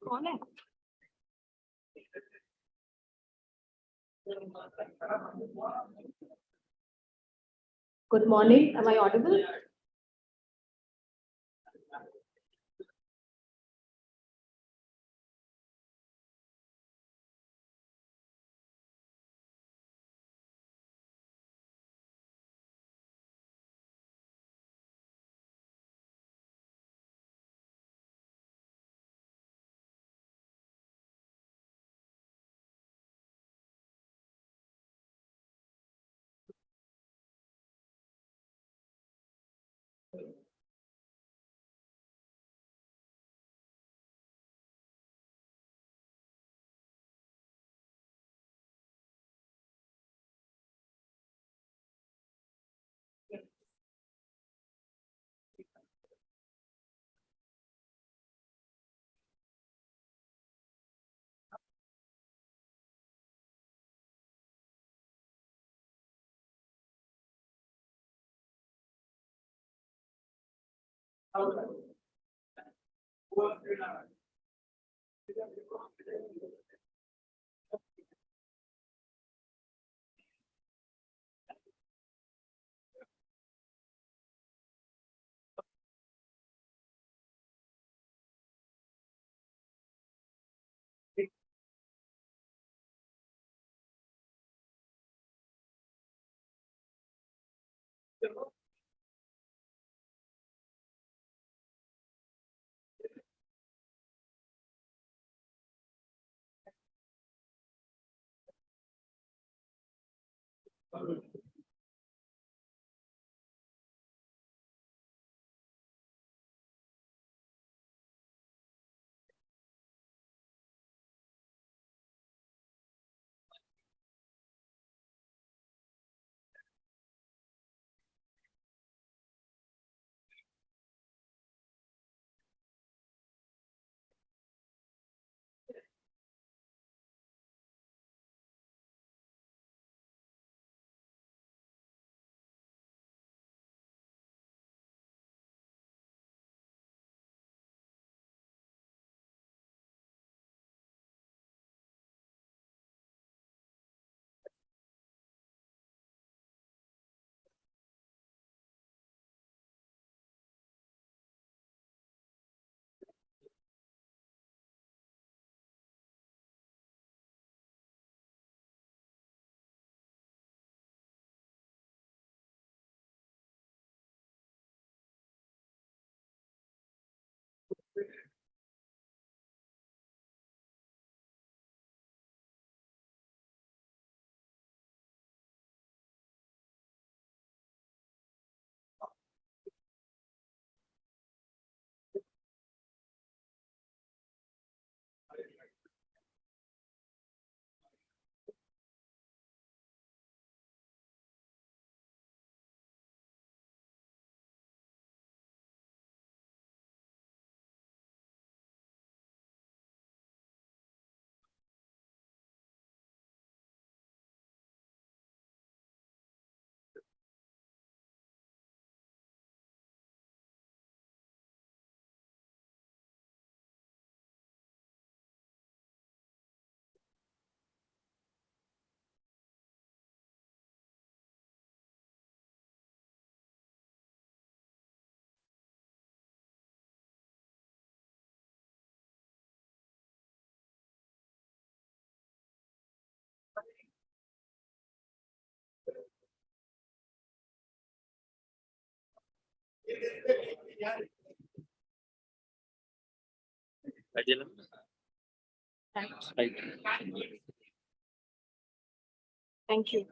कौन है? Good morning. Am I audible? Right. Thank you.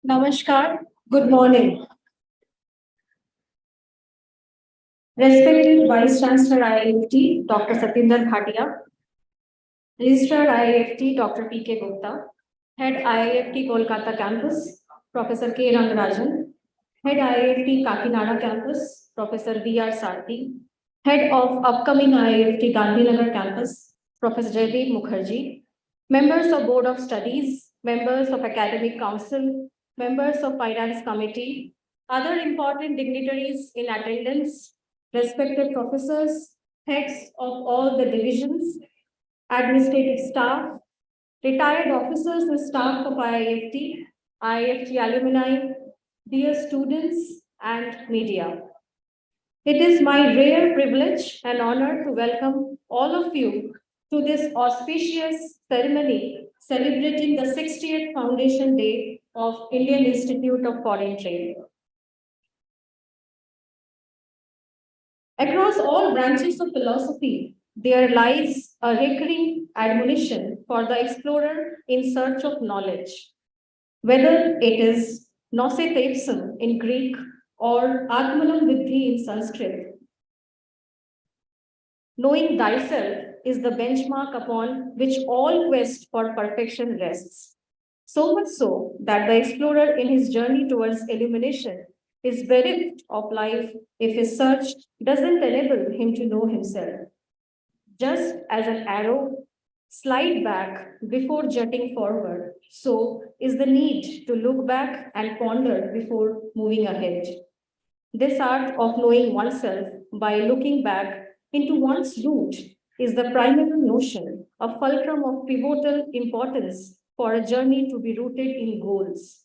Namaskar. Good morning. Respected Vice Chancellor IIFT, Dr. Satinder Bhatia, Registrar IIFT, Dr. P.K. Gupta, Head IIFT Kolkata Campus, Professor K. Rangarajan, Head IIFT Kakinada Campus, Professor V.R. Sarthi, Head of upcoming IIFT Gandhinagar Campus, Professor Jaideep Mukherjee, members of Board of Studies, members of Academic Council, members of Finance Committee, other important dignitaries in attendance, respected professors, heads of all the divisions, administrative staff, retired officers and staff of IIFT, IIFT alumni, dear students and media. It is my rare privilege and honor to welcome all of you to this auspicious ceremony celebrating the 60th Foundation Day of Indian Institute of Foreign Trade. Across all branches of philosophy, there lies a recurring admonition for the explorer in search of knowledge. Whether it is Nose Tepsum in Greek or Atmanam Vidhi in Sanskrit, knowing thyself is the benchmark upon which all quest for perfection rests. So much so that the explorer in his journey towards illumination is bereft of life if his search doesn't enable him to know himself. Just as an arrow slide back before jutting forward, so is the need to look back and ponder before moving ahead. This art of knowing oneself by looking back into one's root is the primary notion, a fulcrum of pivotal importance for a journey to be rooted in goals.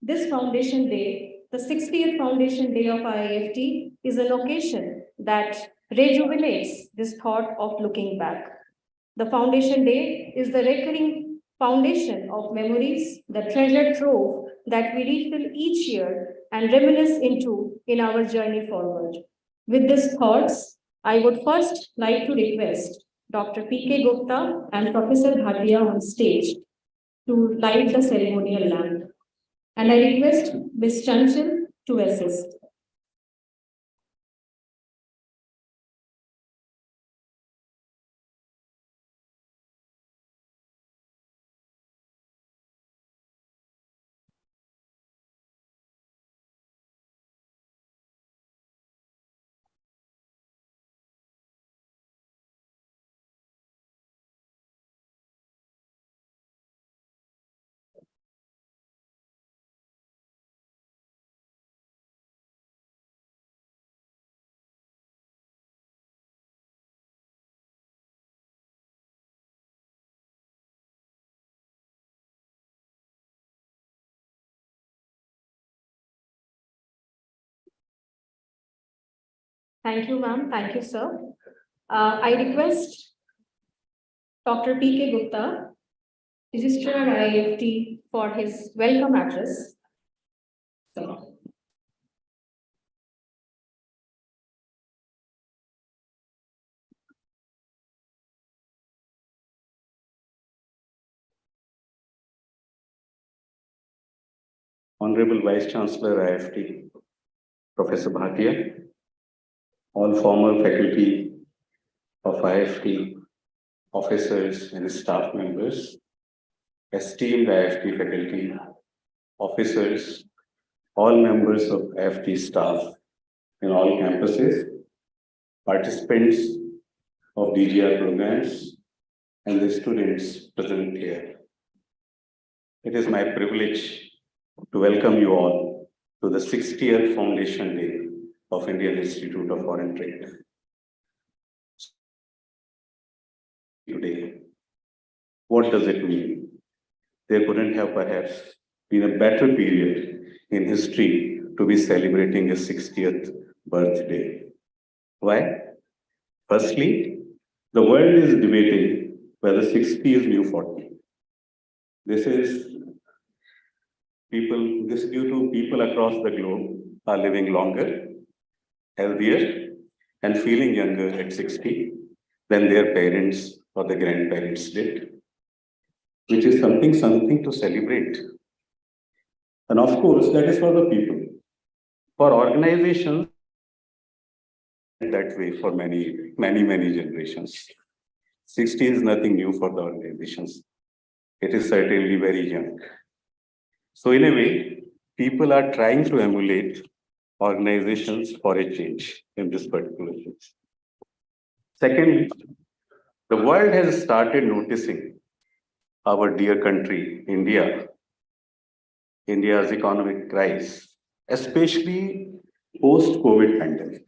This Foundation Day, the 60th Foundation Day of IIFT, is an occasion that rejuvenates this thought of looking back. The Foundation Day is the recurring foundation of memories, the treasure trove that we refill each year and reminisce into in our journey forward. With these thoughts, I would first like to request Dr. P.K. Gupta and Professor Bhatia on stage to light the ceremonial lamp. And I request Ms. Chanchal to assist. Thank you, ma'am. Thank you, sir. I request Dr. P.K. Gupta, Registrar IIFT, for his welcome address. Honorable Vice Chancellor IIFT, Professor Bhatia, all former faculty of IIFT, officers and staff members, esteemed IIFT faculty, officers, all members of IIFT staff in all campuses, participants of DGR programs, and the students present here. It is my privilege to welcome you all to the 60th Foundation Day of Indian Institute of Foreign Trade. Today, what does it mean? There couldn't have perhaps been a better period in history to be celebrating a 60th birthday. Why? Firstly, the world is debating whether 60 is new 40. This is due to people across the globe are living longer, healthier, and feeling younger at 60 than their parents or the grandparents did, which is something to celebrate. And of course, that is for the people. For organizations, that way for many generations. 60 is nothing new for the organizations. It is certainly very young. So in a way, people are trying to emulate organizations for a change in this particular case. Secondly, the world has started noticing our dear country, India, India's economic crisis, especially post-COVID pandemic.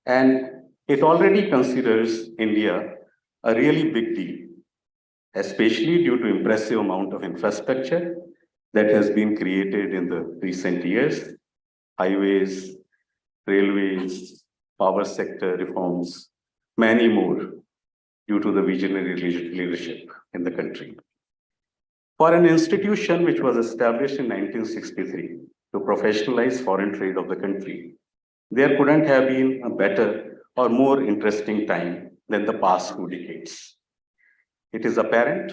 And it already considers India a really big deal, especially due to impressive amount of infrastructure that has been created in the recent years, highways, railways, power sector reforms, many more due to the visionary leadership in the country. For an institution which was established in 1963 to professionalize foreign trade of the country, there couldn't have been a better or more interesting time than the past 2 decades. It is apparent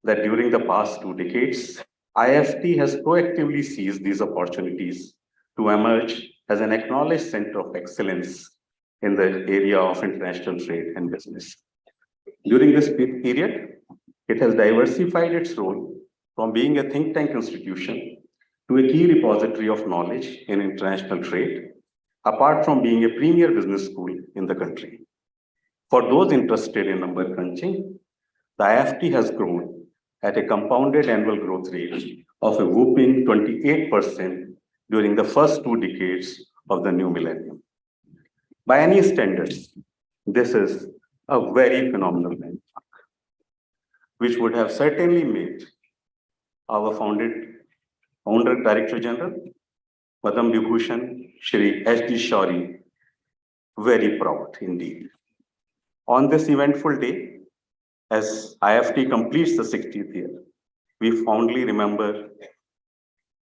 that during the past 2 decades, IFT has proactively seized these opportunities to emerge as an acknowledged center of excellence in the area of international trade and business. During this period, it has diversified its role from being a think tank institution to a key repository of knowledge in international trade, apart from being a premier business school in the country. For those interested in number crunching, the IFT has grown at a compounded annual growth rate of a whopping 28% during the first 2 decades of the new millennium. By any standards, this is a very phenomenal benchmark, which would have certainly made our founder Director General, Padam Vibhushan, Shri H.D. Shourie, very proud indeed. On this eventful day, as IFT completes the 60th year, we fondly remember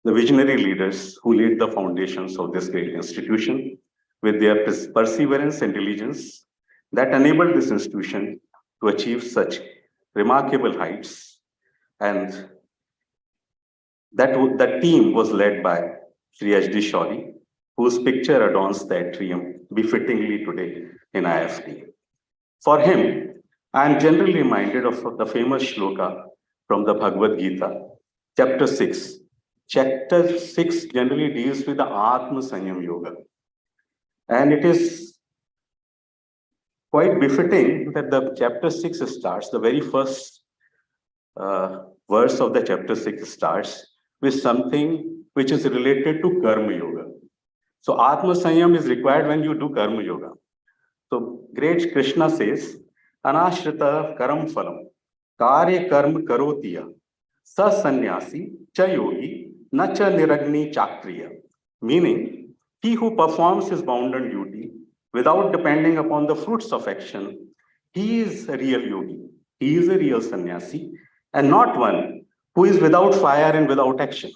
the visionary leaders who laid the foundations of this great institution with their perseverance and diligence that enabled this institution to achieve such remarkable heights. And that team was led by Sri H.D. Shourie, whose picture adorns the atrium befittingly today in IFT. For him, I am generally reminded of the famous shloka from the Bhagavad Gita, chapter 6. Chapter 6 generally deals with the Atma Sanyam Yoga. And it is quite befitting that the chapter 6 starts, the very first verse of the chapter 6 starts with something which is related to Karma Yoga. So Atma Sanyam is required when you do Karma Yoga. So great Krishna says, Anashrita karam phalam, karya karma karotiya, sa sannyasi cha yogi, na cha niragni chakriya. Meaning, he who performs his bounden duty without depending upon the fruits of action, he is a real yogi, he is a real sannyasi, and not one who is without fire and without action.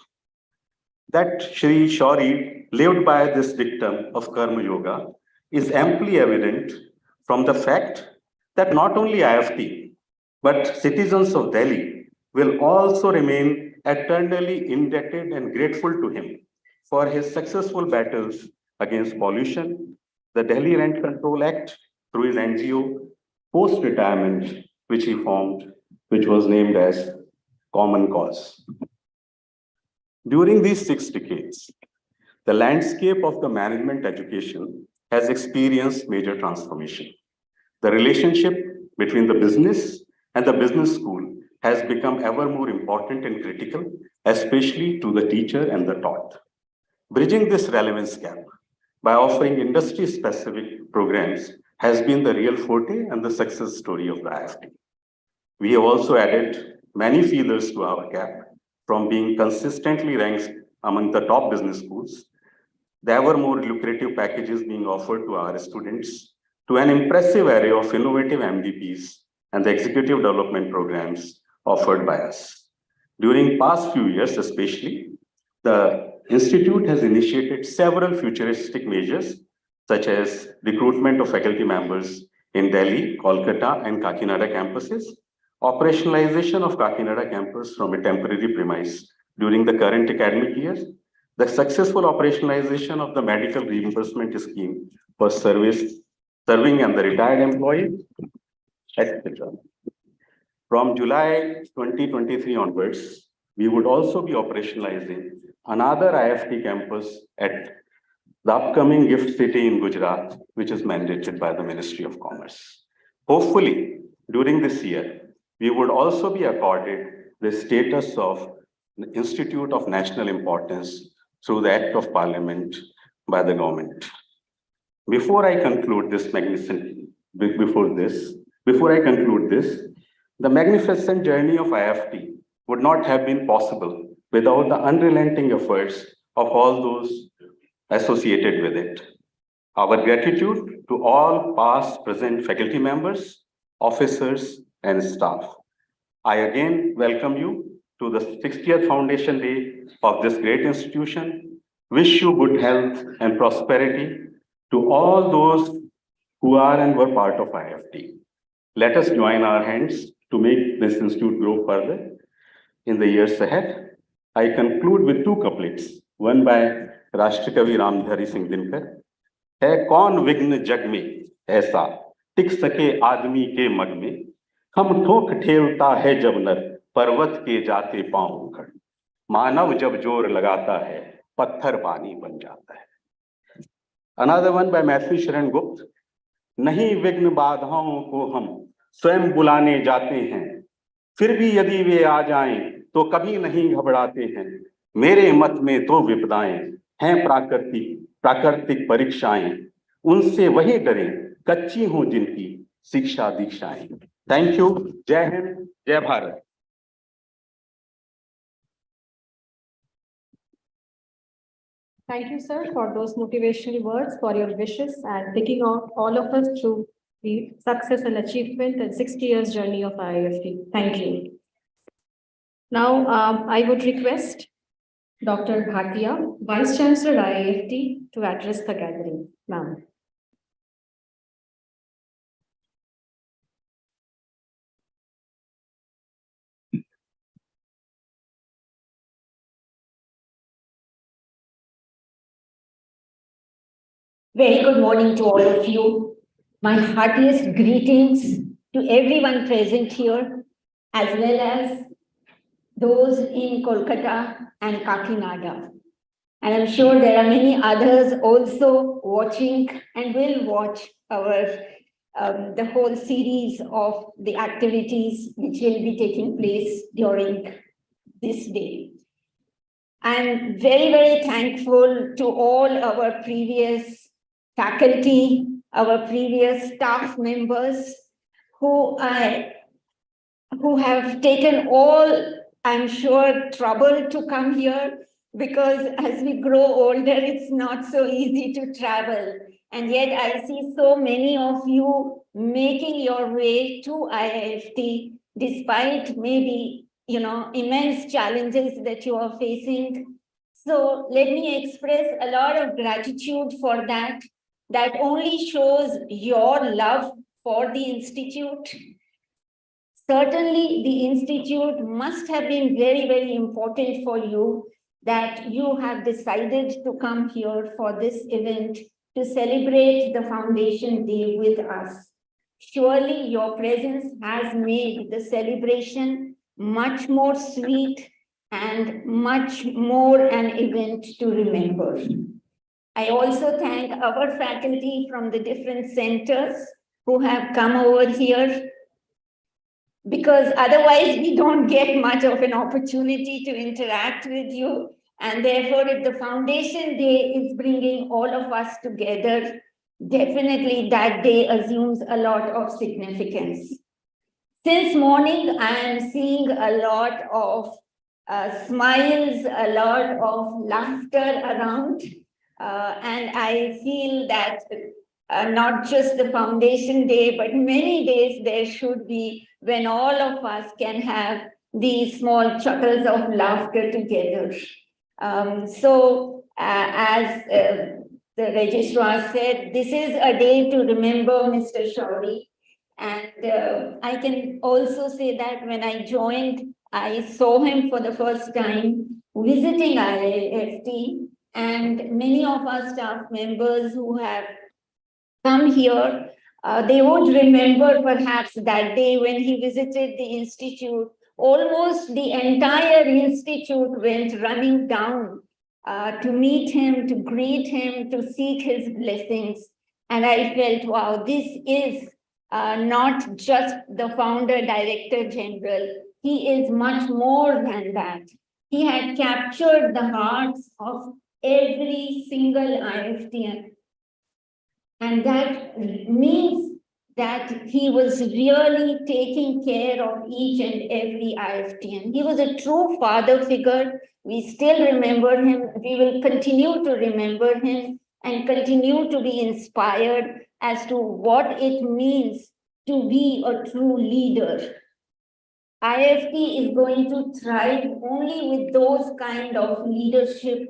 That Sri Shourie lived by this dictum of Karma Yoga is amply evident from the fact that not only IFT, but citizens of Delhi will also remain eternally indebted and grateful to him for his successful battles against pollution, the Delhi Rent Control Act through his NGO, post-retirement, which he formed, which was named as Common Cause. During these 6 decades, the landscape of the management education has experienced major transformation. The relationship between the business and the business school has become ever more important and critical, especially to the teacher and the taught. Bridging this relevance gap by offering industry-specific programs has been the real forte and the success story of the IFT. We have also added many feathers to our cap, from being consistently ranked among the top business schools, the ever more lucrative packages being offered to our students, to an impressive array of innovative MDPs and the executive development programs offered by us. During past few years especially, the Institute has initiated several futuristic measures, such as recruitment of faculty members in Delhi, Kolkata, and Kakinada campuses, operationalization of Kakinada campus from a temporary premise during the current academic year, the successful operationalization of the medical reimbursement scheme for serving and the retired employees, etc. From July 2023 onwards, we would also be operationalizing another IFT campus at the upcoming Gift City in Gujarat, which is mandated by the Ministry of Commerce. Hopefully, during this year, we would also be accorded the status of Institute of National Importance through the Act of Parliament by the government. Before I conclude this, the magnificent journey of IFT would not have been possible without the unrelenting efforts of all those associated with it. Our gratitude to all past, present faculty members, officers, and staff. I again welcome you to the 60th Foundation Day of this great institution. Wish you good health and prosperity to all those who are and were part of IFT. Let us join our hands to make this institute grow further in the years ahead. I conclude with two couplets, one by राष्ट्रकवि Ramdhari Singh Dinkar. है कौन विघ्न जग में ऐसा टिक सके आदमी के मग में, हम ठोक ठेलता है जब नर पर्वत के जाते पांव उखड़, मानव जब जोर लगाता है पत्थर पानी बन जाता है। Another one by Maithili Sharan Gupt. नहीं विघ्न बाधाओं को हम स्वयं बुलाने जाते हैं, फिर भी यदि वे आ जाएं तो कभी नहीं घबराते हैं। मेरे मत में तो विपदाएं हैं प्राकृतिक परीक्षाएं, उनसे वही डरें कच्ची हों जिनकी शिक्षा दीक्षाएं। Thank you. जय हिंद, जय Bharat. Thank you, sir, for those motivational words, for your wishes, and taking out all of us through the success and achievement and 60 years journey of IFT. Thank you. Now, I would request Dr. Bhatia, Vice Chancellor IIFT, to address the gathering. Ma'am. Very good morning to all of you. My heartiest greetings to everyone present here, as well as those in Kolkata and Kakinada. And I'm sure there are many others also watching and will watch our the whole series of the activities which will be taking place during this day. I'm very, very thankful to all our previous faculty, our previous staff members who have taken all, I'm sure, trouble to come here, because as we grow older, it's not so easy to travel. And yet I see so many of you making your way to IIFT, despite maybe, immense challenges that you are facing. So let me express a lot of gratitude for that. That only shows your love for the institute. Certainly, the institute must have been very, very important for you, that you have decided to come here for this event to celebrate the Foundation Day with us. Surely your presence has made the celebration much more sweet and much more an event to remember. I also thank our faculty from the different centers who have come over here, because otherwise we don't get much of an opportunity to interact with you. And therefore, if the Foundation Day is bringing all of us together, definitely that day assumes a lot of significance. Since morning, I am seeing a lot of smiles, a lot of laughter around. And I feel that not just the Foundation Day, but many days there should be when all of us can have these small chuckles of laughter together. As the registrar said, this is a day to remember Mr. Shauri. And I can also say that when I joined, I saw him for the first time visiting IFT, and many of our staff members who have come here, they would remember perhaps that day when he visited the institute, almost the entire institute went running down to meet him, to greet him, to seek his blessings. And I felt, wow, this is not just the founder, director general. He is much more than that. He had captured the hearts of every single IFTN. And that means that he was really taking care of each and every IFTN. He was a true father figure. We still remember him. We will continue to remember him and continue to be inspired as to what it means to be a true leader. IFT is going to thrive only with those kind of leadership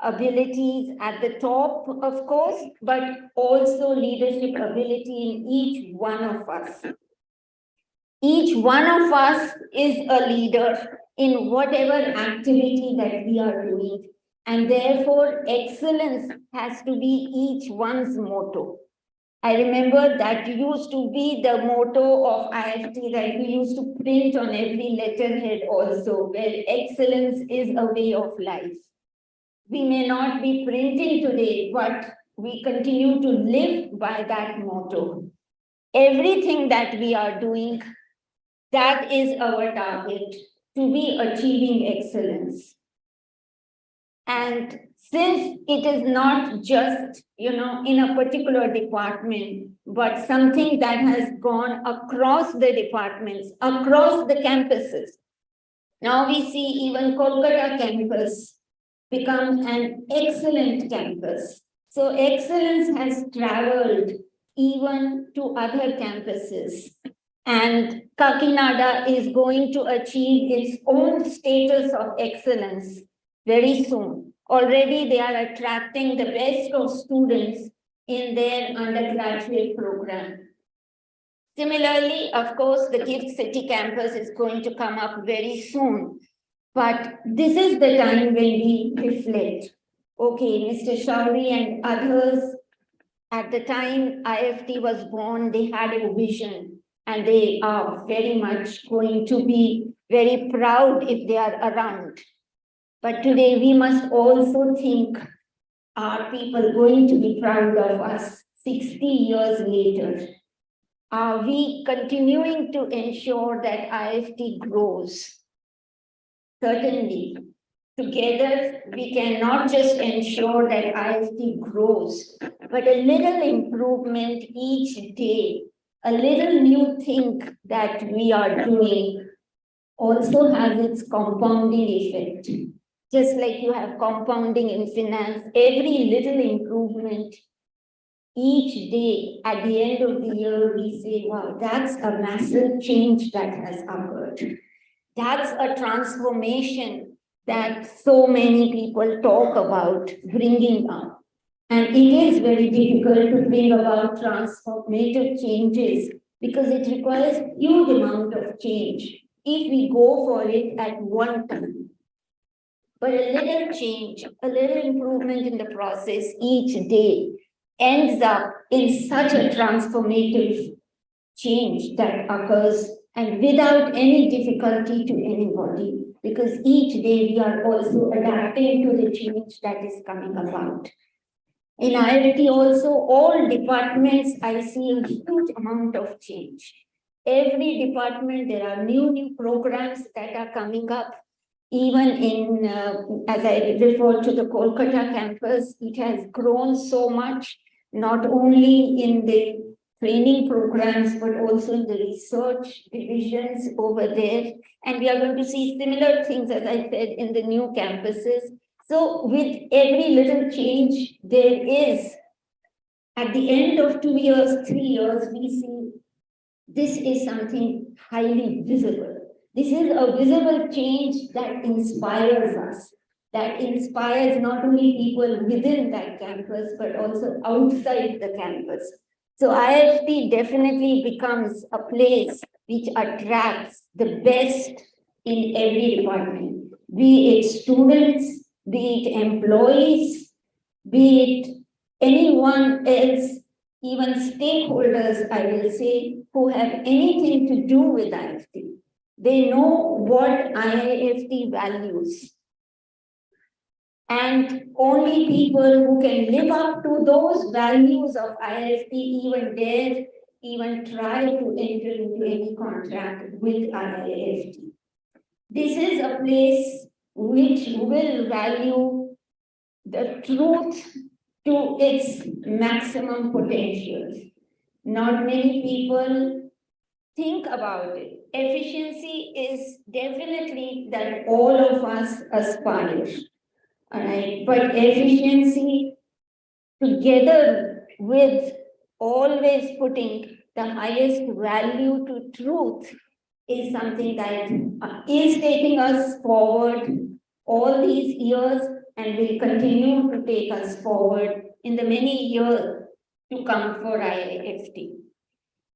abilities at the top, of course, but also leadership ability in each one of us. Each one of us is a leader in whatever activity that we are doing. And therefore, excellence has to be each one's motto. I remember that used to be the motto of IFT that we used to print on every letterhead also, where excellence is a way of life. We may not be printing today, but we continue to live by that motto. Everything that we are doing, that is our target, to be achieving excellence. And since it is not just, in a particular department, but something that has gone across the departments, across the campuses. Now we see even Kolkata campus become an excellent campus. So excellence has traveled even to other campuses. And Kakinada is going to achieve its own status of excellence very soon. Already they are attracting the best of students in their undergraduate program. Similarly, of course, the Gift City campus is going to come up very soon. But this is the time when we reflect. Okay, Mr. Shauri and others, at the time IFT was born, they had a vision and they are very much going to be very proud if they are around. But today we must also think, are people going to be proud of us 60 years later? Are we continuing to ensure that IFT grows? Certainly, together we cannot just ensure that IFT grows, but a little improvement each day, a little new thing that we are doing also has its compounding effect. Just like you have compounding in finance, every little improvement each day at the end of the year, we say, wow, that's a massive change that has occurred. That's a transformation that so many people talk about bringing up. And it is very difficult to bring about transformative changes because it requires huge amount of change if we go for it at one time. But a little change, a little improvement in the process each day ends up in such a transformative change that occurs and without any difficulty to anybody, because each day we are also adapting to the change that is coming about. In IIT also, all departments, I see a huge amount of change. Every department, there are new programs that are coming up. Even in, as I refer to the Kolkata campus, it has grown so much, not only in the training programs, but also in the research divisions over there. And we are going to see similar things, as I said, in the new campuses. So with every little change, there is, at the end of 2 years, 3 years, we see this is something highly visible. This is a visible change that inspires us, that inspires not only people within that campus, but also outside the campus. So IFT definitely becomes a place which attracts the best in every department. be it students, be it employees, be it anyone else, even stakeholders, I will say, who have anything to do with IFT. They know what IIFT values. And only people who can live up to those values of IFT even dare, even try to enter into any contract with IIFT. This is a place which will value the truth to its maximum potential. Not many people think about it. Efficiency is definitely that all of us aspire. All right, but efficiency together with always putting the highest value to truth is something that is taking us forward all these years and will continue to take us forward in the many years to come for IIFT.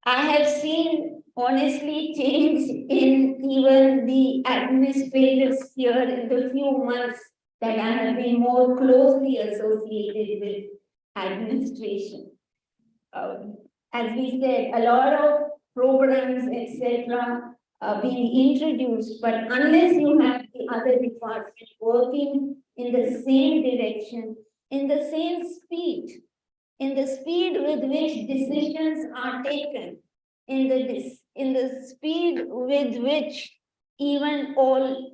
I have seen honestly change in even the administrative sphere in the few months that I have been more closely associated with administration. As we said, a lot of programs, etc., being introduced, but unless you have the other department working in the same direction, in the same speed, in the speed with which decisions are taken, in the speed with which even all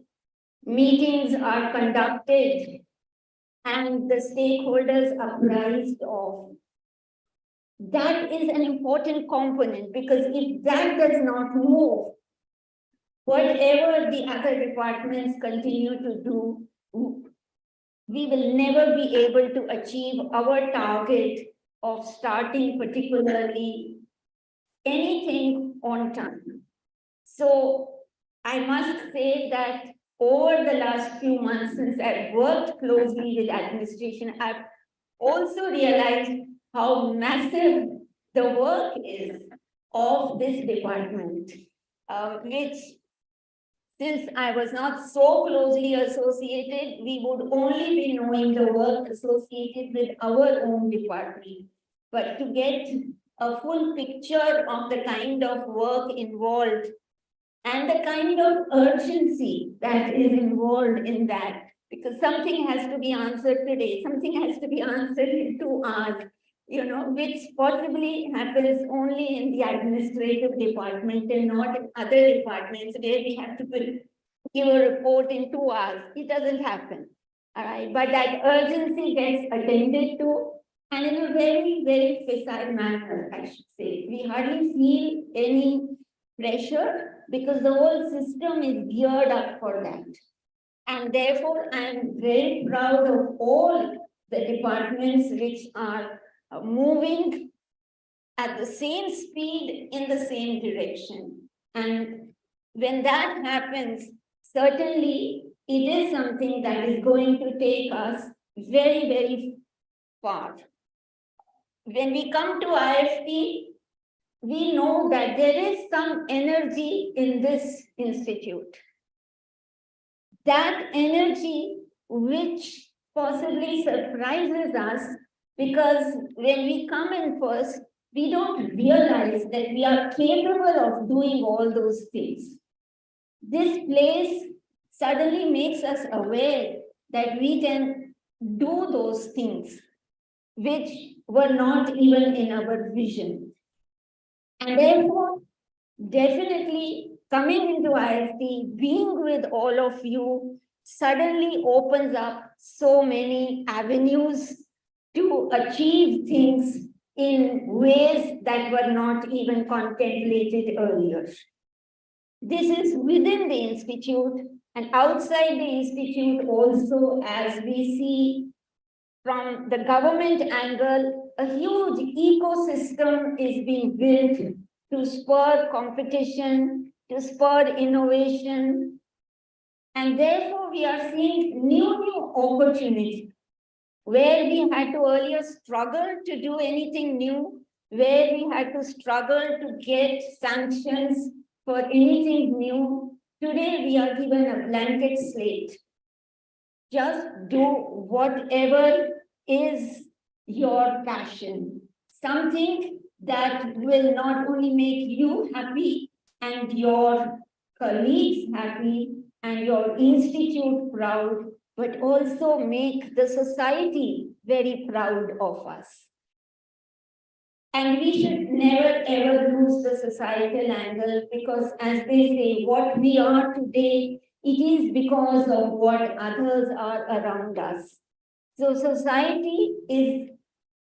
meetings are conducted and the stakeholders are apprised of. That is an important component, because if that does not move, whatever the other departments continue to do, we will never be able to achieve our target of starting particularly anything on time. So I must say that over the last few months, since I've worked closely with administration, I've also realized how massive the work is of this department, which, since I was not so closely associated, we would only be knowing the work associated with our own department. But to get a full picture of the kind of work involved and the kind of urgency that is involved in that, because something has to be answered today, something has to be answered in 2 hours, which possibly happens only in the administrative department and not in other departments where we have to give a report in 2 hours. It doesn't happen. All right, but that urgency gets attended to, and in a very, very facile manner, I should say. We hardly feel any pressure because the whole system is geared up for that. And therefore, I am very proud of all the departments which are moving at the same speed in the same direction. And when that happens, certainly it is something that is going to take us very, very far. When we come to IFT, we know that there is some energy in this institute. That energy which possibly surprises us, because when we come in first, we don't realize that we are capable of doing all those things. This place suddenly makes us aware that we can do those things which were not even in our vision. And therefore, definitely coming into IFT, being with all of you, suddenly opens up so many avenues to achieve things in ways that were not even contemplated earlier. This is within the institute and outside the institute also, as we see from the government angle, a huge ecosystem is being built to spur competition, to spur innovation. And therefore, we are seeing new opportunities where we had to earlier struggle to do anything new, where we had to struggle to get sanctions for anything new. Today, we are given a blanket slate just do whatever is your passion, something that will not only make you happy and your colleagues happy and your institute proud, but also make the society very proud of us. And we should never ever lose the societal angle, because as they say, what we are today, it is because of what others are around us. So society is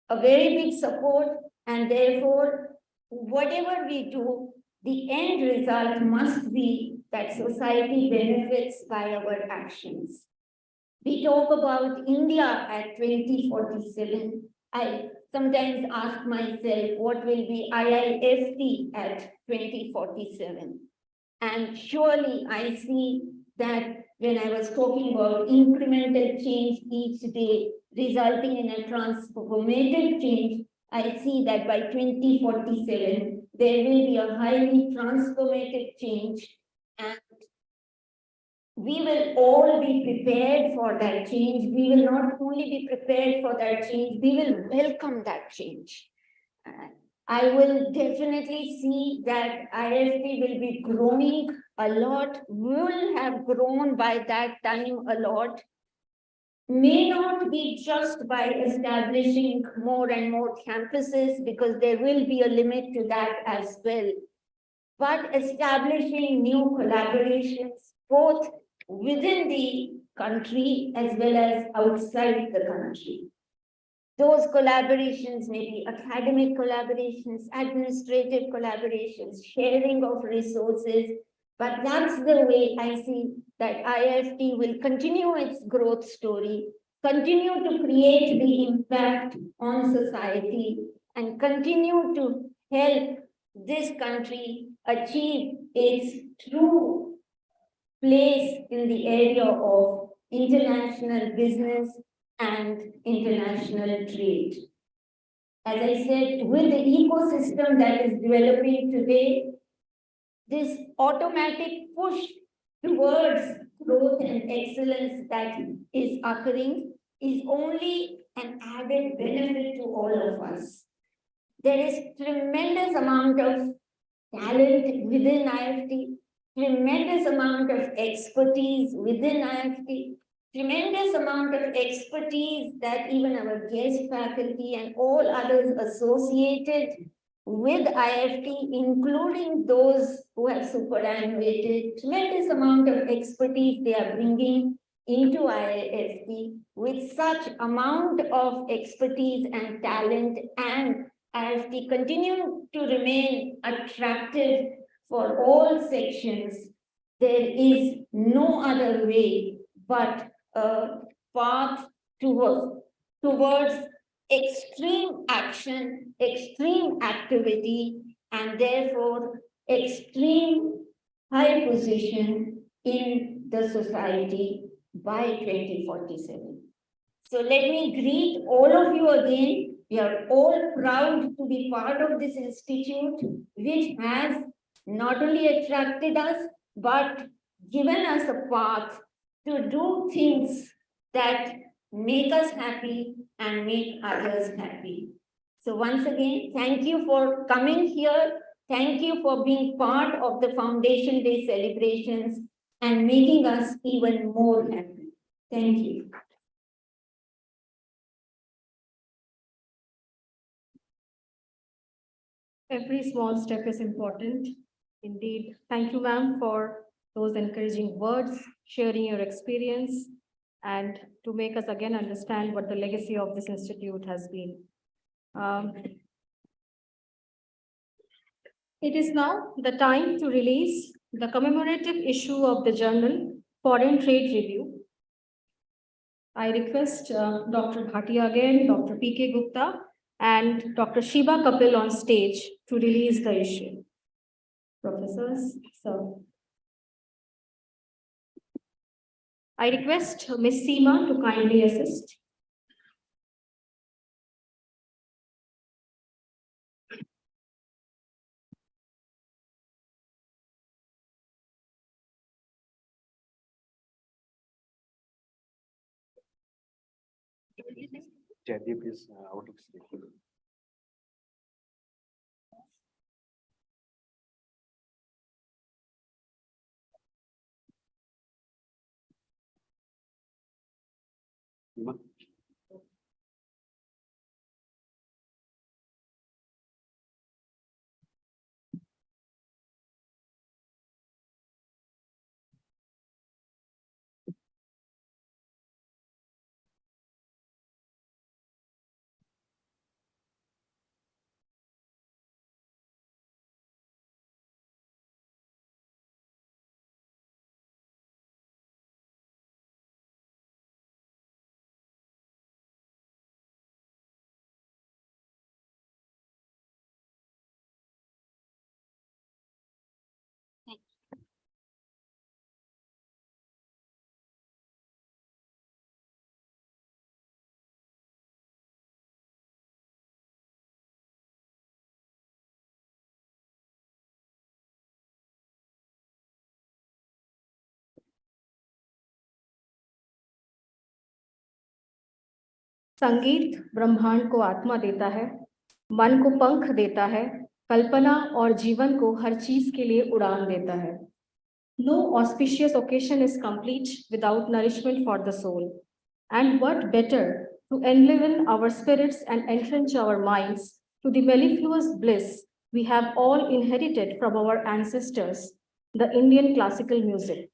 a very big support, and therefore, whatever we do, the end result must be that society benefits by our actions. We talk about India at 2047. I sometimes ask myself, what will be IIFT at 2047? And surely I see that when I was talking about incremental change each day, resulting in a transformative change, I see that by 2047, there will be a highly transformative change, and we will all be prepared for that change. We will not only be prepared for that change, we will welcome that change. I will definitely see that IFT will be growing a lot, will have grown by that time a lot. May not be just by establishing more and more campuses, because there will be a limit to that as well, but establishing new collaborations, both within the country as well as outside the country. Those collaborations may be academic collaborations, administrative collaborations, sharing of resources, but that's the way I see that IFT will continue its growth story, continue to create the impact on society, and continue to help this country achieve its true place in the area of international business and international trade. As I said, with the ecosystem that is developing today, this automatic push towards growth and excellence that is occurring is only an added benefit to all of us. There is tremendous amount of talent within IFT, tremendous amount of expertise within IFT, tremendous amount of expertise that even our guest faculty and all others associated with IFT, including those who have superannuated, tremendous amount of expertise they are bringing into IFT with such amount of expertise and talent, and IFT continue to remain attractive for all sections. There is no other way but a path towards extreme action, extreme activity, and therefore extreme high position in the society by 2047. So let me greet all of you again. We are all proud to be part of this institute, which has not only attracted us, but given us a path to do things that make us happy and make others happy. So once again, thank you for coming here. Thank you for being part of the Foundation Day celebrations and making us even more happy. Thank you. Every small step is important. Indeed. Thank you, ma'am, for those encouraging words, sharing your experience, and to make us again understand what the legacy of this institute has been. It is now the time to release the commemorative issue of the journal Foreign Trade Review. I request Dr. Bhatia again, Dr. P.K. Gupta, and Dr. Shiba Kapil on stage to release the issue. Professors, sir. I request Ms. Seema to kindly assist. Jaideep is out of state. Uma? संगीत ब्रह्मांड को आत्मा देता है, मन को पंख देता है, कल्पना और जीवन को हर चीज के लिए उड़ान देता है. No auspicious occasion is complete without nourishment for the soul. And what better to enliven our spirits and entrench our minds to the mellifluous bliss we have all inherited from our ancestors, the Indian classical music.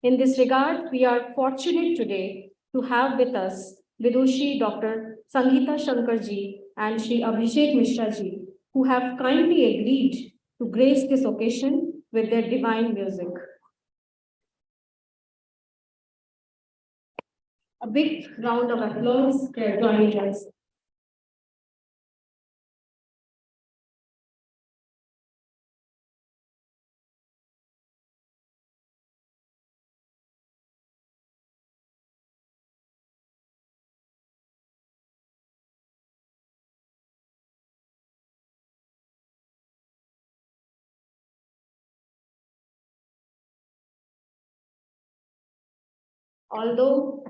In this regard, we are fortunate today to have with us Vidushi Dr. Sangeeta Shankarji and Sri Abhishek Mishraji, who have kindly agreed to grace this occasion with their divine music. A big round of applause for joining us. Although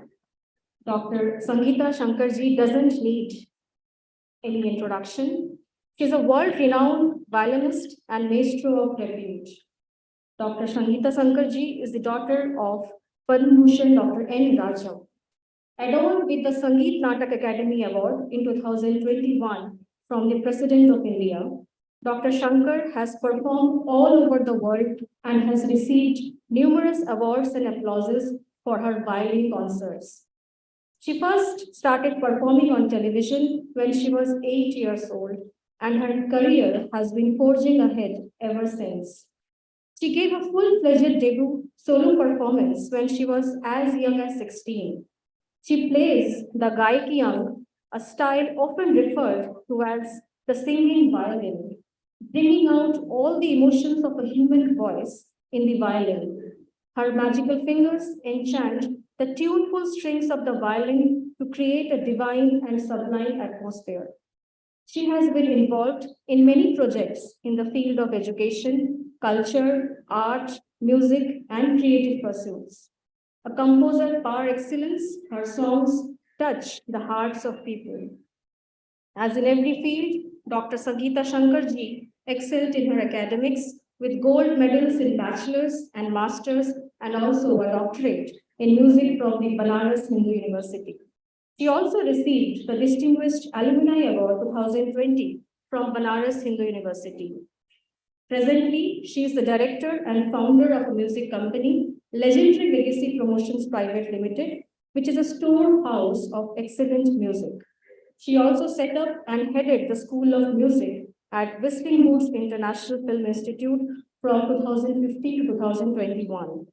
Dr. Sangeeta Shankarji doesn't need any introduction, she's a world-renowned violinist and maestro of repute. Dr. Sangeeta Shankarji is the daughter of Padma Bhushan Dr. N. Raja. Adorned with the Sangeet Natak Academy Award in 2021 from the President of India, Dr. Shankar has performed all over the world and has received numerous awards and applauses for her violin concerts. She first started performing on television when she was 8 years old, and her career has been forging ahead ever since. She gave a full-fledged debut solo performance when she was as young as 16. She plays the gaikiyang, a style often referred to as the singing violin, bringing out all the emotions of a human voice in the violin. Her magical fingers enchant the tuneful strings of the violin to create a divine and sublime atmosphere. She has been involved in many projects in the field of education, culture, art, music, and creative pursuits. A composer par excellence, her songs touch the hearts of people. As in every field, Dr. Sangeeta Shankarji excelled in her academics with gold medals in bachelor's and master's and also a doctorate in music from the Banaras Hindu University. She also received the Distinguished Alumni Award 2020 from Banaras Hindu University. Presently, she is the director and founder of a music company, Legendary Legacy Promotions Private Limited, which is a storehouse of excellent music. She also set up and headed the School of Music at Whistling Woods International Film Institute from 2015 to 2021.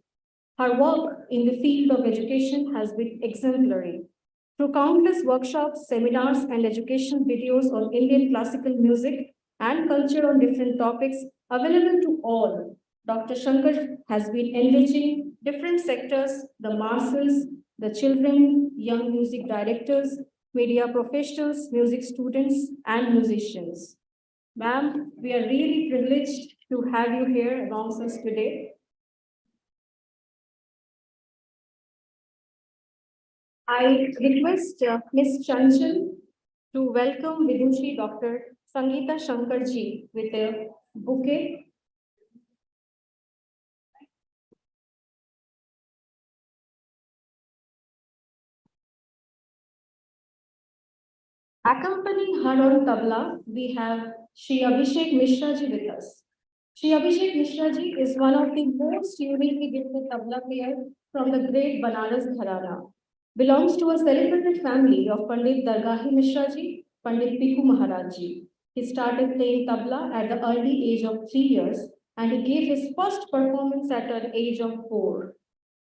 Her work in the field of education has been exemplary. Through countless workshops, seminars, and education videos on Indian classical music and culture on different topics available to all, Dr. Shankar has been enriching different sectors, the masses, the children, young music directors, media professionals, music students, and musicians. Ma'am, we are really privileged to have you here amongst us today. I request Ms. Chanchal to welcome Vidushi Dr. Sangeeta Shankarji with a bouquet. Accompanying her on tabla, we have Shri Abhishek Mishra ji with us. Shri Abhishek Mishra ji is one of the most uniquely gifted tabla players from the great Banaras Gharana. Belongs to a celebrated family of Pandit Dargahi Mishra ji, Pandit Piku Maharaj ji. He started playing tabla at the early age of 3 years and he gave his first performance at an age of 4.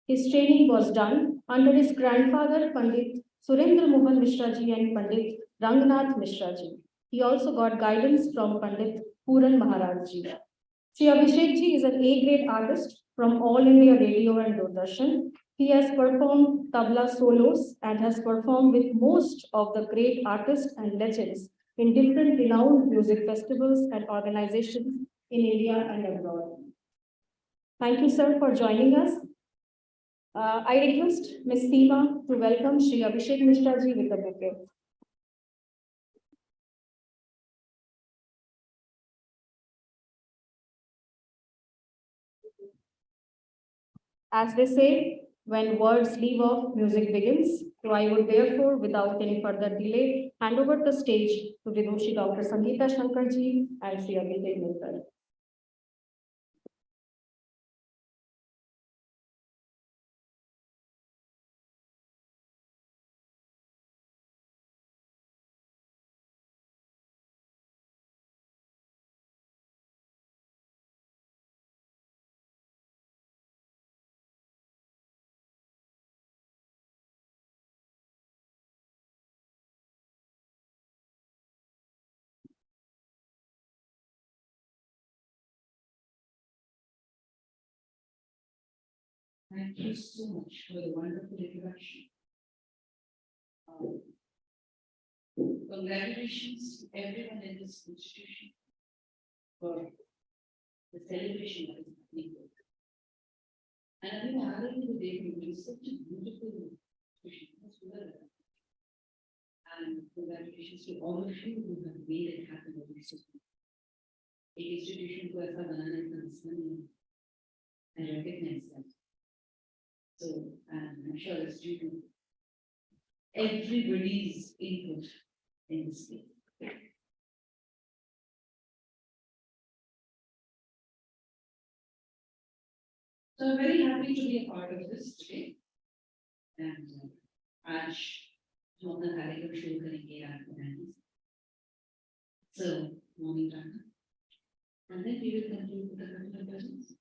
His training was done under his grandfather Pandit Surendra Mohan Mishra ji and Pandit Rangnath Mishra ji. He also got guidance from Pandit Puran Maharaj ji. Sri Abhishek ji is an A-grade artist from All India Radio and Doordarshan. He has performed tabla solos and has performed with most of the great artists and legends in different renowned music festivals and organizations in India and abroad. Thank you, sir, for joining us. I request Ms. Seema to welcome Shri Abhishek Mishra ji with a bouquet. As they say, when words leave off, music begins. So I would therefore, without any further delay, hand over the stage to Vidushi Dr. Sangeeta Shankarji and Shri Abhishek Mishra. Thank you so much for the wonderful introduction. Congratulations to everyone in this institution for the celebration that is happening. And I think having the day is such a beautiful institution. And congratulations to all of you who have made it happen. A institution को ऐसा बनाने का आसान I recognize that. So I'm sure it's due to everybody's input in this game. So I'm very happy to be a part of this today. And आज हम अपना कार्यक्रम शुरू करेंगे आपको गाने से. So morning Rana. And then we will conclude with the cultural presence.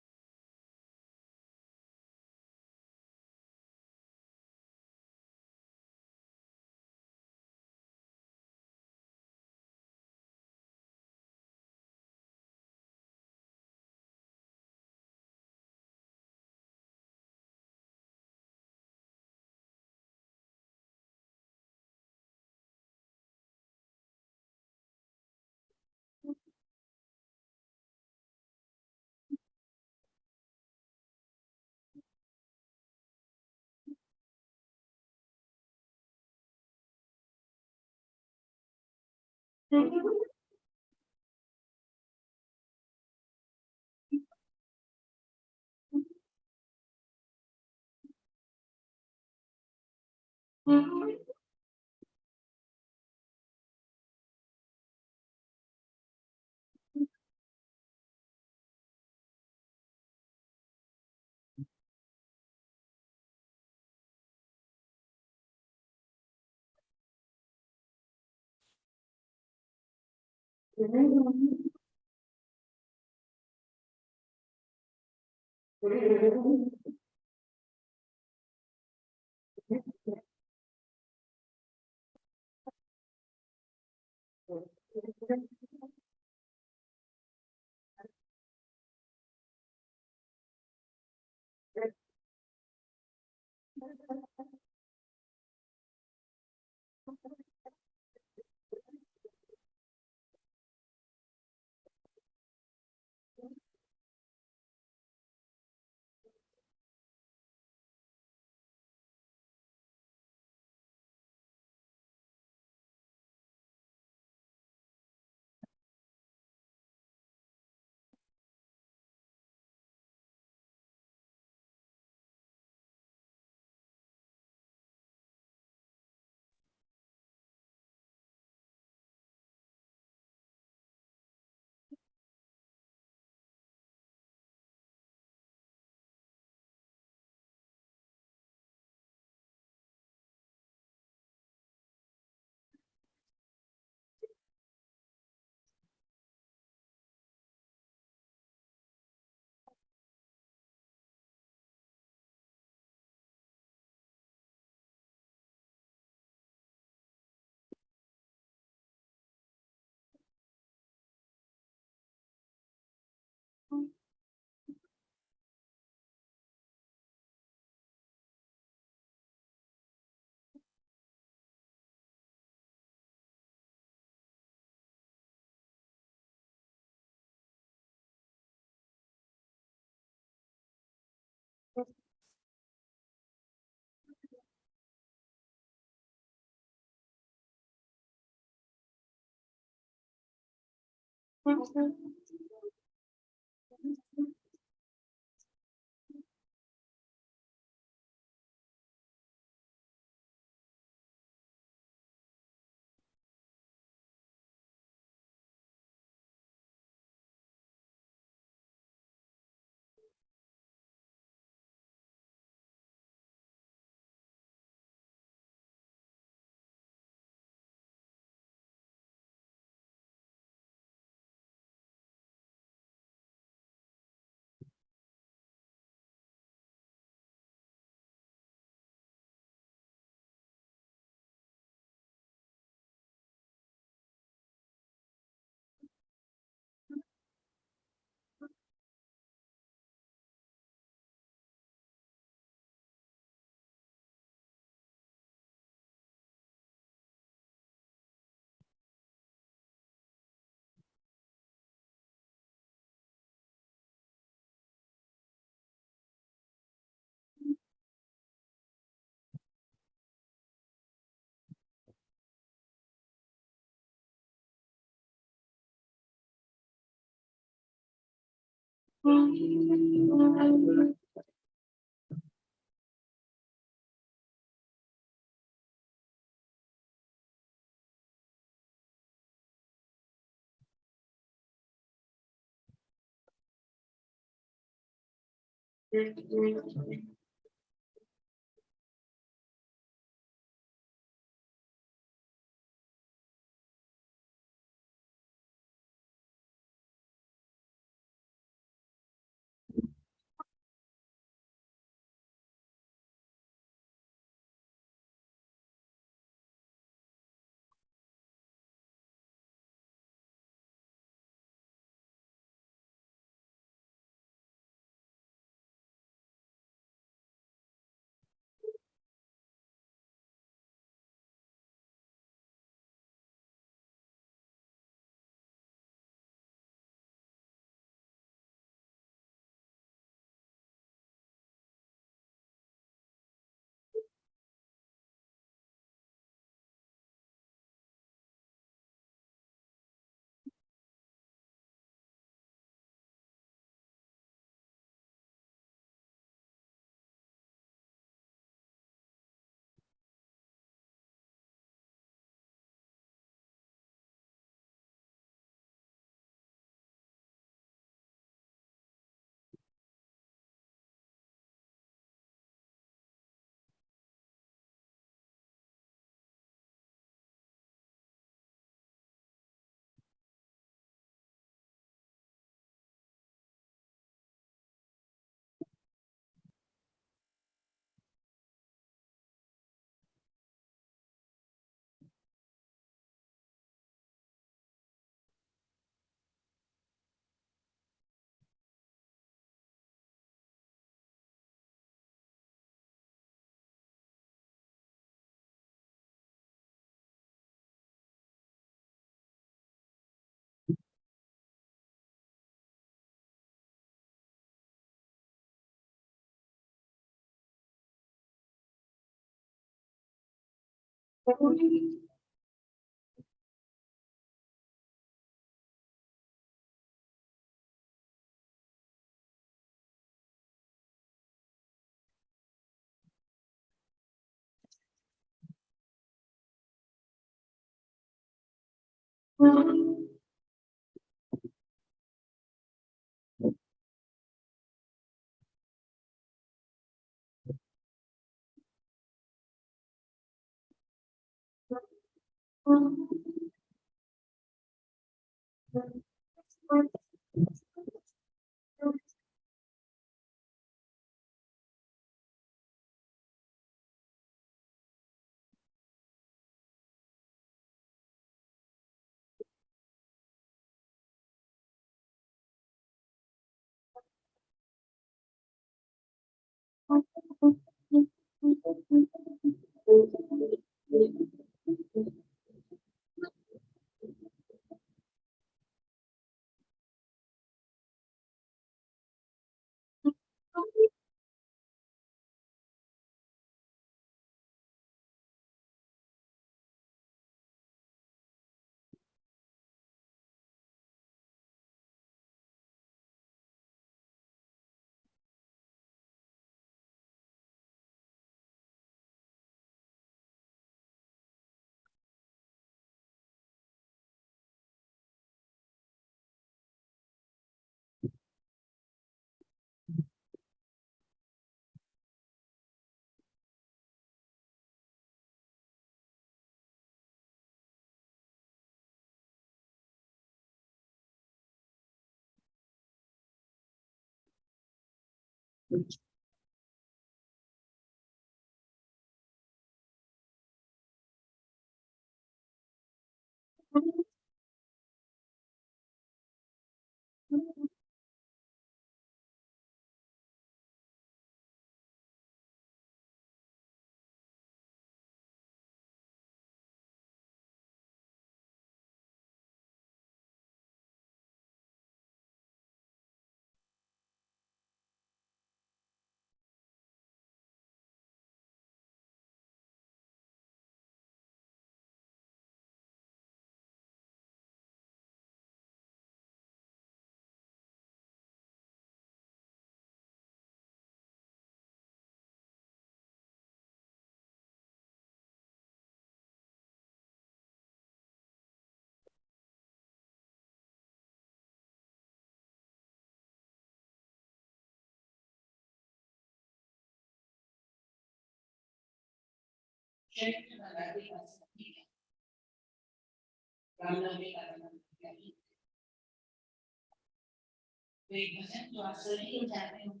एक भजन जो आप सभी लोग जानते हो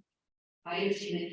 आयुष में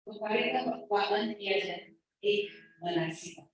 पकड़े का पालन किया जाए एक बनारसी का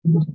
Thank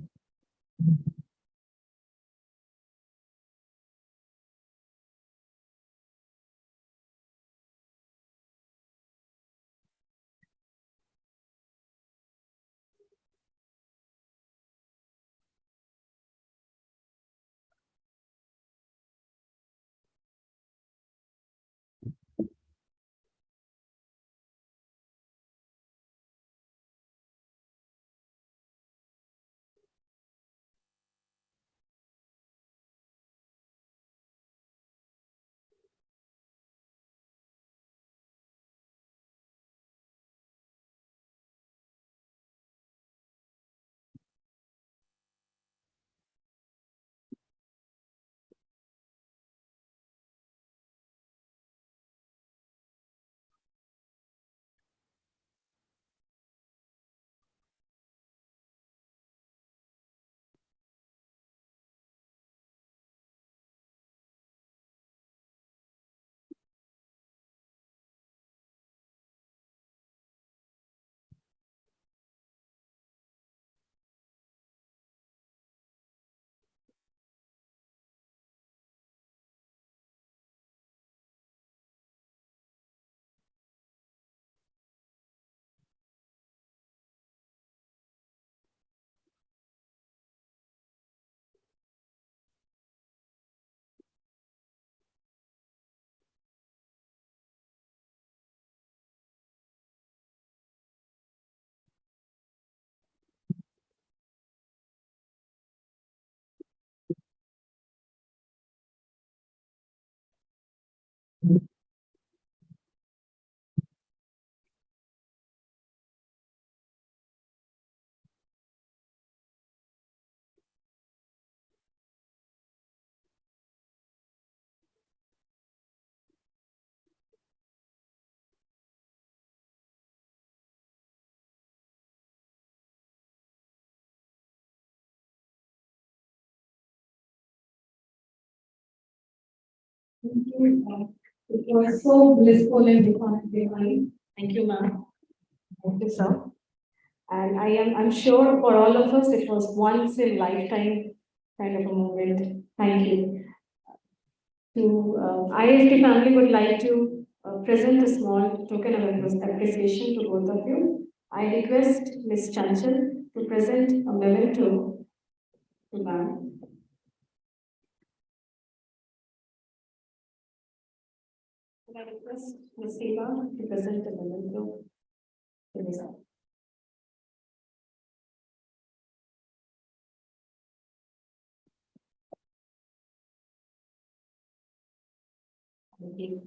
you. It was so blissful and divine. Thank you, ma'am. Thank you, sir. And I'm sure for all of us, it was once in lifetime kind of a moment. Thank you. ISD family would like to present a small token of appreciation to both of you. I request Ms. Chanchal to present a memento to ma'am. I request Ms. Eva to present a memento to Ms. Thank you.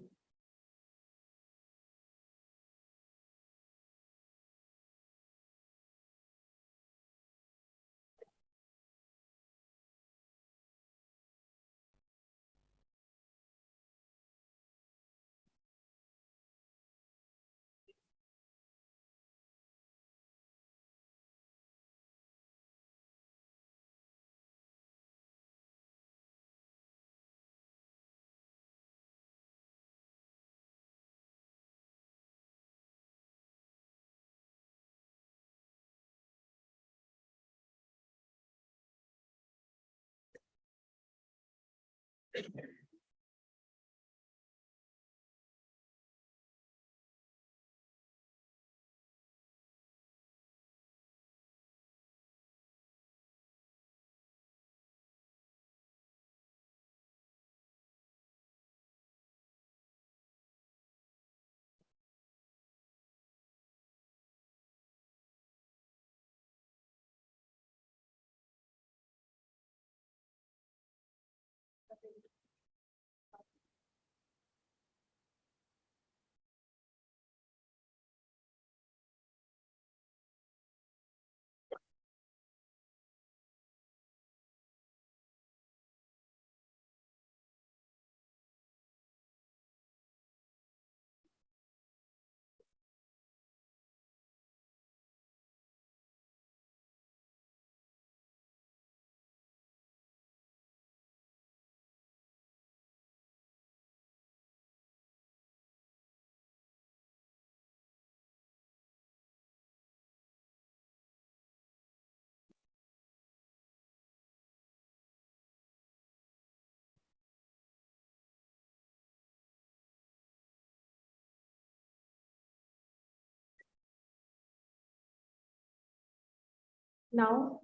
Now,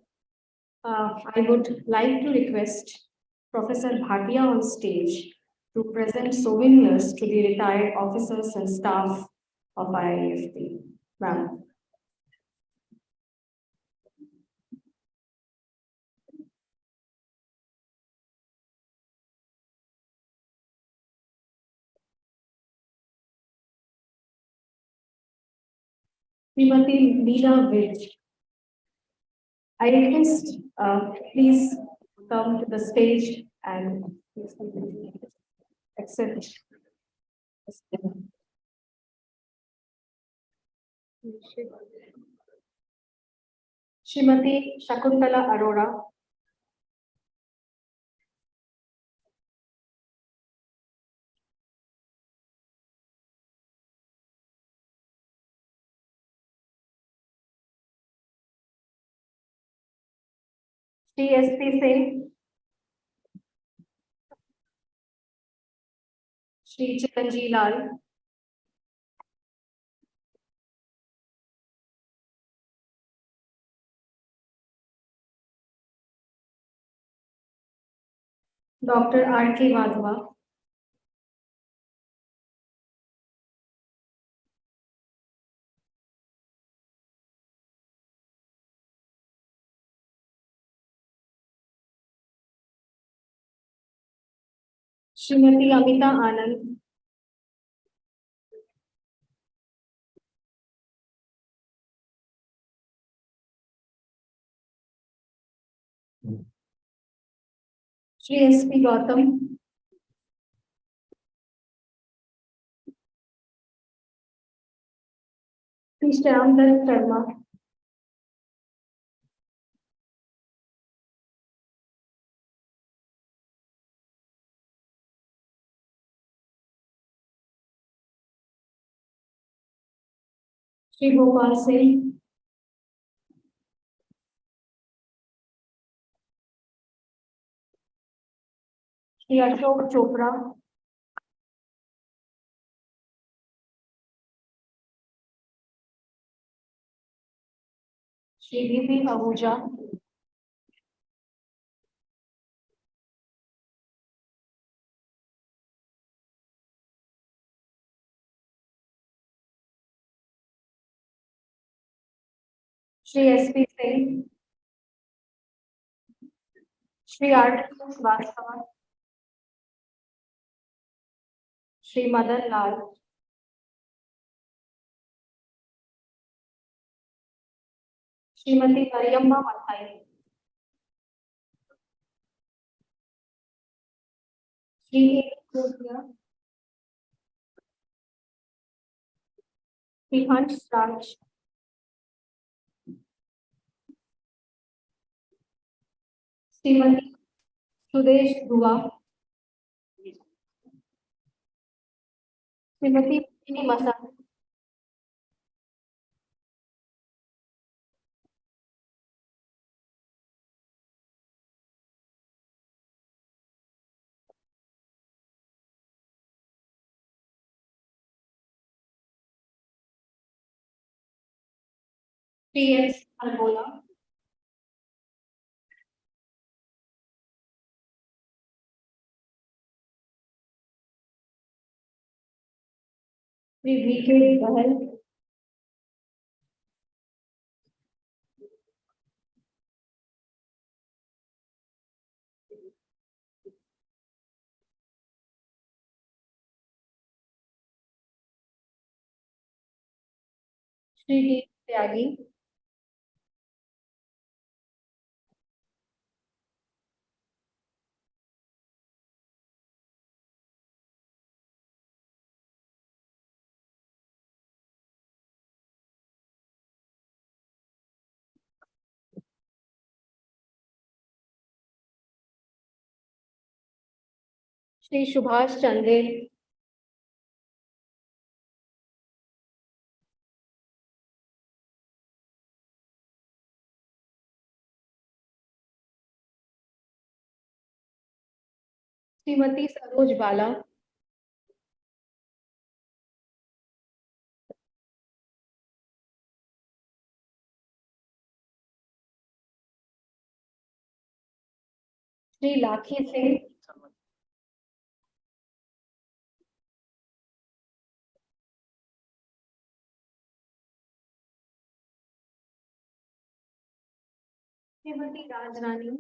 I would like to request Professor Bhatia on stage to present souvenirs to the retired officers and staff of IIFT. Ma'am. Srimati Leela Vij. I request, please come to the stage and accept. Srimati Shakuntala Arora. Shri S.P. Singh. Shri Chiranji Lal. Dr. R.K. Wadhwa. Srimati Amita Anand. Shri S.P. Gautam. Shri Shyamdas Sharma. Shri Gopal Singh. Shri Ashok Chopra. Shri V.P. Ahuja. Shri S.P. Singh. Shri R.T. Srivastava. Shri Madan Lal. Srimati Mariamma Mathai. Shri A. Kothia. Shri Hans Raj. Srimati Sudesh Dua. Srimati Pini Masan. Shri S. Albola. Shri V.K. Bahal. Shri D. Tyagi. Shri Subhash Chandel. Srimati Saroj Bala. Shri Lakhi Singh. Srimati Rajrani.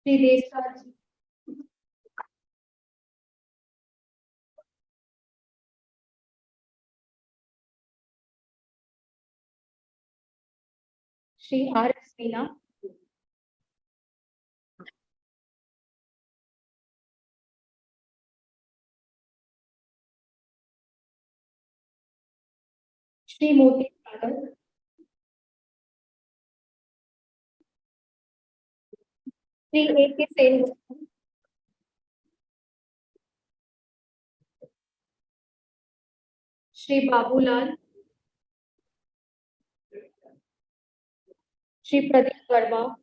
Shri Desraj. Shri R.S. Meena. Shri Moti Sagar. Shri A.K. Sen. Shri Babulal. Shri Pradeep Verma.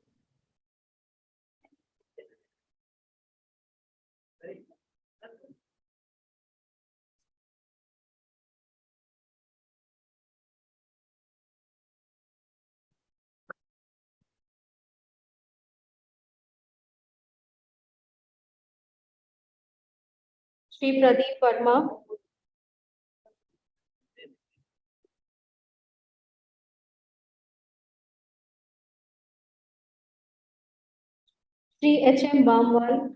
Shri Pradeep Verma. Shri H.M. Bamwal.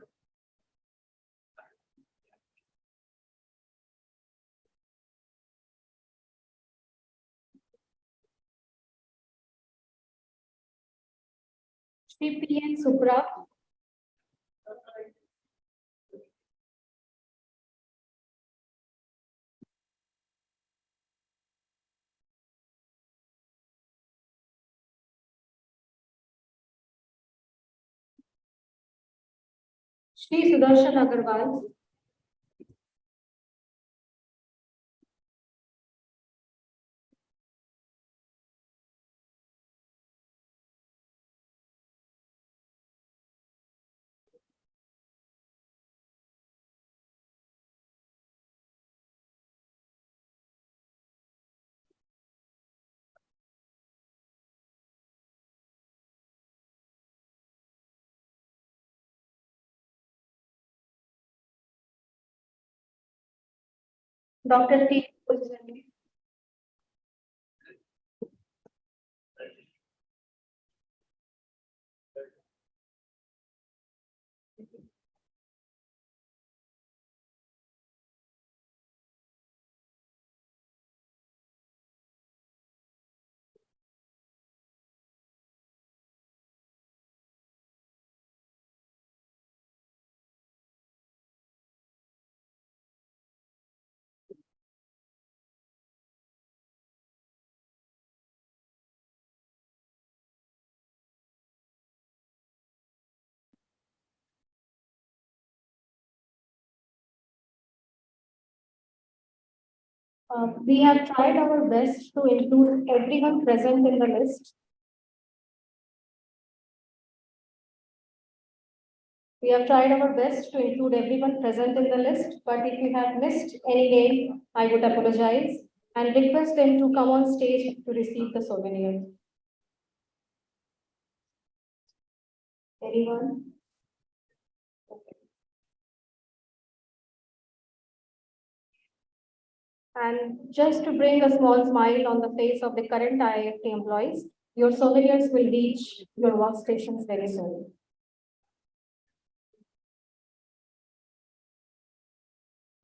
Shri P.N. Supra. Shri Sudarshan Agarwal. Dr. T. Pujani. We have tried our best to include everyone present in the list. We have tried our best to include everyone present in the list, but if you have missed any name, I would apologize and request them to come on stage to receive the souvenir. Anyone? And just to bring a small smile on the face of the current IIFT employees, your souvenirs will reach your workstations very soon.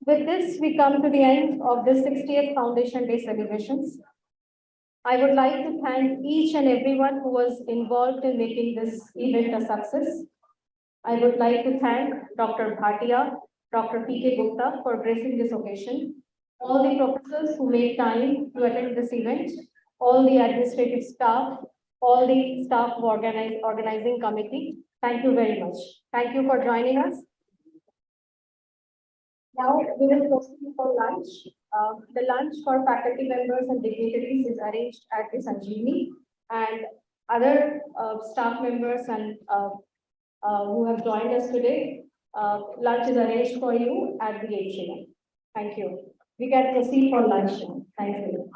With this, we come to the end of the 60th Foundation Day celebrations. I would like to thank each and everyone who was involved in making this event a success. I would like to thank Dr. Bhatia, Dr. P.K. Gupta for gracing this occasion, all the professors who made time to attend this event, all the administrative staff, all the staff of organizing committee. Thank you very much. Thank you for joining us. Now we will proceed for lunch. The lunch for faculty members and dignitaries is arranged at the Sanjeevani, and other staff members and who have joined us today, lunch is arranged for you at the atrium. Thank you. We can proceed for lunch now. Thank you.